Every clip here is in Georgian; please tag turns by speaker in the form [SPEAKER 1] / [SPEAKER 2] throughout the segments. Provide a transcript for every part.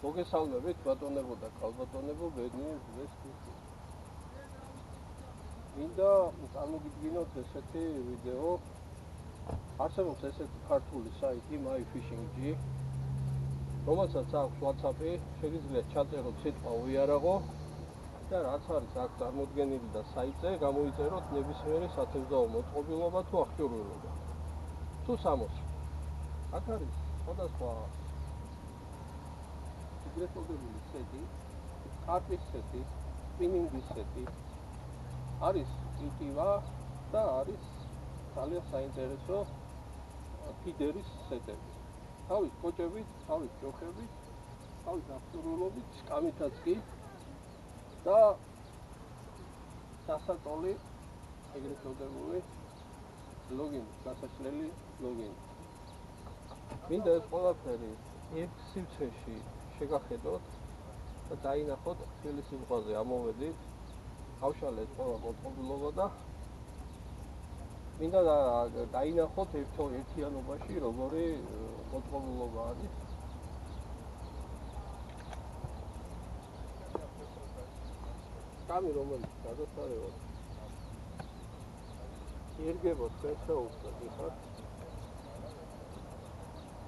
[SPEAKER 1] მოგესალმებით ბატონებო და ქალბატონებო, ბედნიერ დღეს გიხდით. მინდა წარმოგიდგინოთ ესეთი ვიდეო. არსებობს ესეთი ქართული საიტი myfishing.gr, რომელსაც აქვს WhatsApp-ი, შეგიძლიათ ჩაწეროთ სიტყვა უიარაღო და რაც არის აქ წარმოდგენილი და საიტზე, გამოიწეროთ ნებისმიერი სათევზაო მოწყობილობა თუ აღჭურვილობა. თუ სამოსი. აქ არის სხვადასხვა ეგრეთ წოდებული სეტი, კარპის სეტი, სპინინგის სეტი, არის იტივა და არის ძალიან საინტერესო ფიდერის სეტები. თავის კოჭებით, თავის ჯოხებით, თავის აღჭურვილობით, სკამითაც კი და სასაწოლი ეგრეთ წოდებული ლოგინი, გასაშლელი ლოგინი. მინდა ეს ყველაფერი ერთ სივრცეში შეგახედოთ და დაინახოთ თბილისის ზღვაზე ამოვედით, გავშალეთ ყველა მოწყობილობა და მინდა დაინახოთ ერთიანობაში როგორი მოწყობილობა არის. სკამი რომელიც გადასარევად ერგებოთ ფესაულს და დიხართ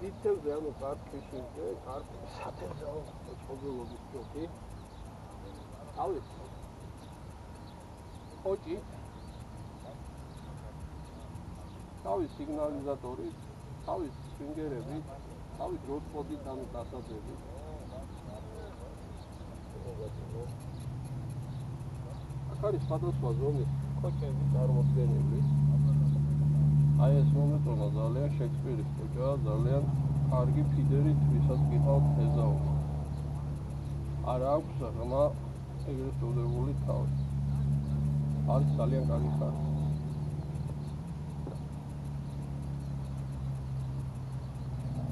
[SPEAKER 1] იცევზე, ანუ კარპიშინგზე, კარპის სათევზაო მოწყობილობის ჯოხი, თავის კოჭი, თავის სიგნალიზატორი, თავის სვინგერები, თავის როტყოდით, ანუ დასაძებით. აქ არის სხვადასხვა ზომის კოჭები წარმოდგენილი. აი ეს მომეწონა ძალიან შექსპირის კოჭაა, ძალიან კარგი ფიდერით, ვისაც გიყავთ თევზაობა. არა აქვს ღრმა ეგრეთ წოდებული თავი. არის ძალიან კარგი ხარისხი.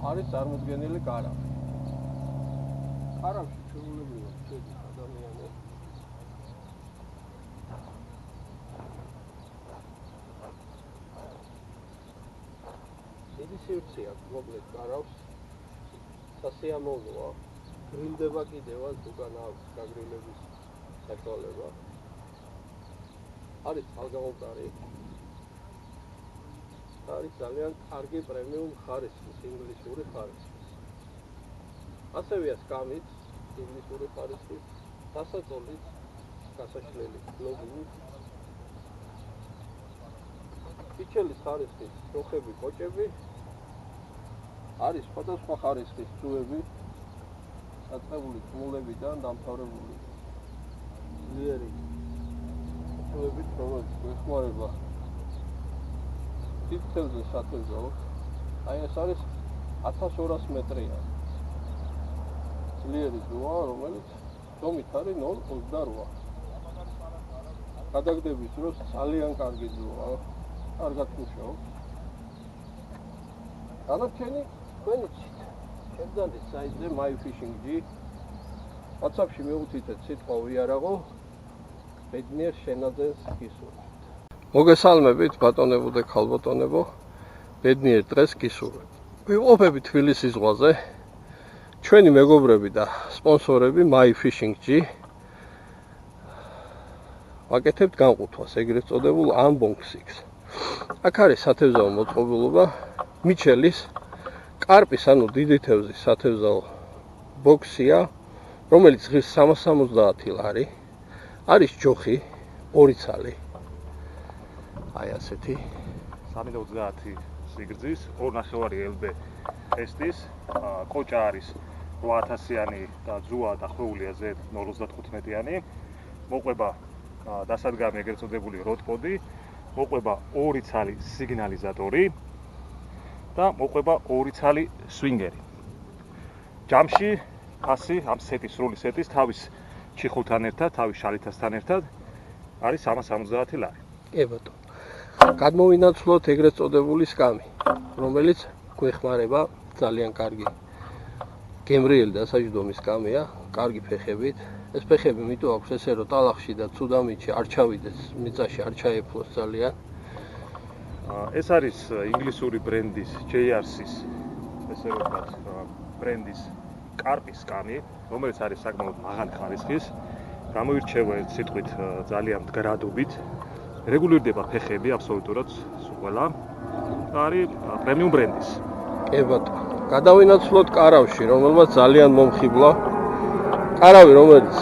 [SPEAKER 1] არის წარმოდგენილი კარავი. კარავში ჩვეულებრივად შედის ადამიანი. დიდი სივრცე აქვს მოკლედ კარავს. სასიამოვნოა. გრილდება კიდევაც, უკან აქვს გაგრილების საშუალება. არის წყალგამოყარი. არის ძალიან კარგი პრემიუმ ხარისხის, ინგლისური ხარისხის. ასევეა სკამით, ინგლისური ხარისხის, დასაწოლით, გასაშლელი ლოგინით. პიჩელის ხარისხის ჯოხები, კოჭები. არის სხვადასხვა ხარისხის წვევები, დაწყებული წმულებიდან დამთავრებული ძლიერი წვევებით, რომელიც გვეხმარება დიდ თევზზე სათევზაოდ. აი ეს არის 1200 მეტრია ძლიერი ზღვა, რომელიც ზომით არის 0.28. გადაგდების დროს ძალიან კარგი ზღვა, კარგად მუშაობს. განაჩენი თქვენი ცით. შეგძანდით საიტზე myfishing.gr, WhatsApp-ში მიუწითეთ სიტყვა უიარაღო, ბედნიერ შენაძენს გისურვებთ. მოგესალმებით ბატონებო და ქალბატონებო, ბედნიერ დღეს გისურვებთ. ვიმყოფებით თბილისის ზღვაზე. ჩვენი მეგობრები და სპონსორები myfishing.gr ვაკეთებთ განყუთვას, ეგრეთ წოდებულ unboxing-ს. აქ არის სათევზაო მოწყობილობა, მიჩელის, კარპის, ანუ დიდი თევზის სათევზაო ბოქსია, რომელიც ღირს 370 ლარი. არის ჯოხი, 2 ცალი. აი ასეთი
[SPEAKER 2] 320 სიგრძის, 2.5 LB ტესტის, კოჭა არის 8000-იანი და ძუა დახვეულია Z 0.35-იანი. მოყვება დასადგამი ეგრეთ წოდებული როტპოდი, მოყვება 2 ცალი სიგნალიზატორი და მოყვება 2 ცალი სვინგერი. ჯამში ასი ამ სეტის, სრული სეტის თავის ჩიხულთან ერთად, თავის შალითასთან ერთად არის 370 ლარი.
[SPEAKER 1] კი ბატონო. გადმოვინაცვლოთ ეგრეთ წოდებული სკამი, რომელიც გვეხმარება ძალიან კარგი. გემრიელი დასაჯდომის სკამია, კარგი ფეხებით. ეს ფეხები მიტო აქვს ესე რომ ტალახში და ცუდამიჩი არ ჩავიდეს, მიწაში არ ჩაეფლოს ძალიან.
[SPEAKER 2] ეს არის ინგლისური ბრენდის JRC-ის, ესე ვთქვათ, ბრენდის კარპის სკამი, რომელიც არის საკმაოდ მაღალი ხარისხის, გამოირჩევა ერთ სიტყვით ძალიან მდგრადობით, რეგულირდება ფეხები აბსოლუტურად ყველა და არის პრემიუმ ბრენდის.
[SPEAKER 1] კი ბატონო. გადავინაცვლოთ კარავში, რომელმაც ძალიან მომხიბლა. კარავი, რომელიც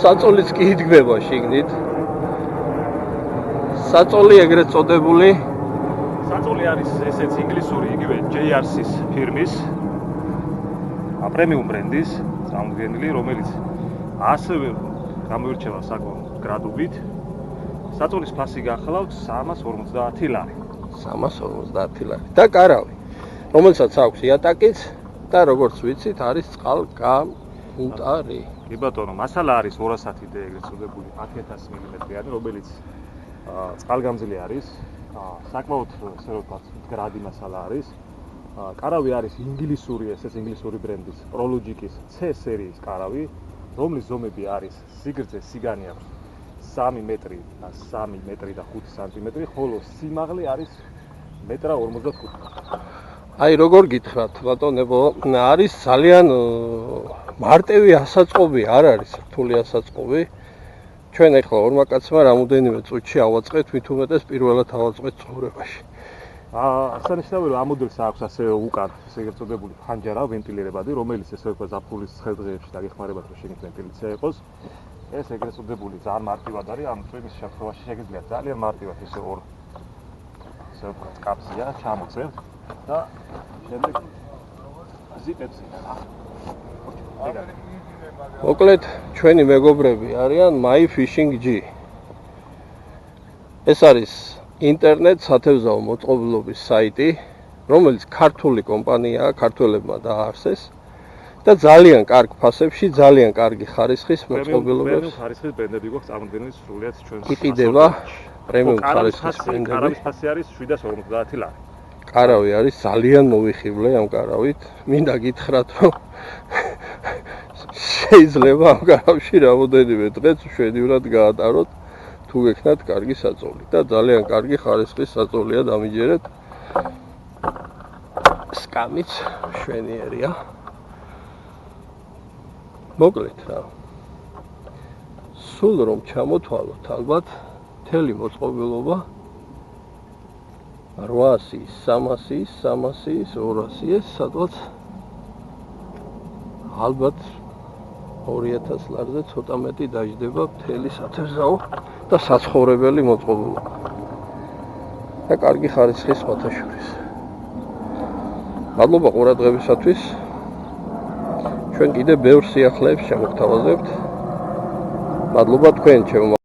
[SPEAKER 1] საწოლიც კი იდგმება შიგნით. საწოლი ეგრეთ წოდებული.
[SPEAKER 2] საწოლი არის ესეც ინგლისური, იგივე JRC-ის ფირმის პრემიუმ ბრენდის წარმოდგენილი, რომელიც ასევე გამოირჩევა საკმაოდ მდგრადობით. საწოლის ფასი გახლავთ 350 ლარი.
[SPEAKER 1] 350 ლარი. და კარავი, რომელსაც აქვს იატაკიც და როგორც ვიცით, არის წყალგამტარი.
[SPEAKER 2] კი ბატონო, მასალა არის 210D ეგრეთ წოდებული 10000 მმ-იანი, რომელიც წყალგამძლე არის, საკმაოდ ესე რომ ვთქვათ, მდგრადი მასალა არის. კარავი არის ინგლისური, ესეც ინგლისური ბრენდის Prologic-ის C სერიის კარავი, რომლის ზომები არის სიგრძე სიგანი აქვს 3 მეტრი და 3 მეტრი და 5 სანტიმეტრი, ხოლო სიმაღლე არის 1.45 მეტრი.
[SPEAKER 1] აი როგორ გითხრათ ბატონებო, არის ძალიან მარტივი ასაწყობი, არ არის რთული ასაწყობი. ჩვენ ახლა ორმა კაცმა რამოდენიმე წუთში ავაწყეთ, მით უმეტეს პირველად ავაწყეთ ცხოვრებაში.
[SPEAKER 2] აღსანიშნავია, რომ ამ მოდელს აქვს ასევე უკან ეგრეთ წოდებული ფანჯარა ვენტილირებადი, რომელიც ესე ვთქვათ ზაფხულის ხელდღეებში დაგეხმარებათ, რომ შეგიძლიათ ვენტილაცია იყოს. ეს ეგრეთ წოდებული ძალიან მარტივად არის, ამ წვიმის შემთხვევაში შეგიძლიათ ძალიან მარტივად ესე ორ ესე ვთქვათ კაფსია ჩამოწევთ და შემდეგ ზიპებში
[SPEAKER 1] მოკლედ, ჩვენი მეგობრები არიან My Fishing G. ეს არის ინტერნეტ სათევზაო მოწყობილობის საიტი, რომელიც ქართული კომპანიაა, ქართველებმა დააარსეს და ძალიან კარგ ფასებში, ძალიან კარგი ხარისხის მოწყობილობებს.
[SPEAKER 2] პრემიუმ ხარისხის ბრენდები გვაქვს წარმოდგენილი სრულიად ჩვენს.
[SPEAKER 1] იყიდება პრემიუმ ხარისხის ბრენდები.
[SPEAKER 2] კარავის ფასი არის 750 ლარი.
[SPEAKER 1] კარავი არის ძალიან მოვიხიბლე ამ კარავით. მინდა გითხრათ, რომ შეიძლება ამ კარავში რამოდენიმე დღეც შვედიურად გაატაროთ, თუ გექნათ კარგი საწოლი და ძალიან კარგი ხარისხის საწოლია დამიჯერეთ. სკამიც შვენიერია. მოკლედ რა. სულ რომ ჩამოთვალოთ ალბათ მთელი მოწყობილობა 800-ის, 300-ის, 300-ის, 200-ის, სადღაც ალბათ 2000 ლარზე ცოტა მეტი დაждდება მთელი სათევზაო და საცხოვრებელი მოწყობილობა. და კარგი ხარისხის სხვათა შორის. მადლობა ყურადღებისათვის. ჩვენ კიდე ბევრ სიახლეებს შემოგთავაზებთ. მადლობა თქვენ ჩემო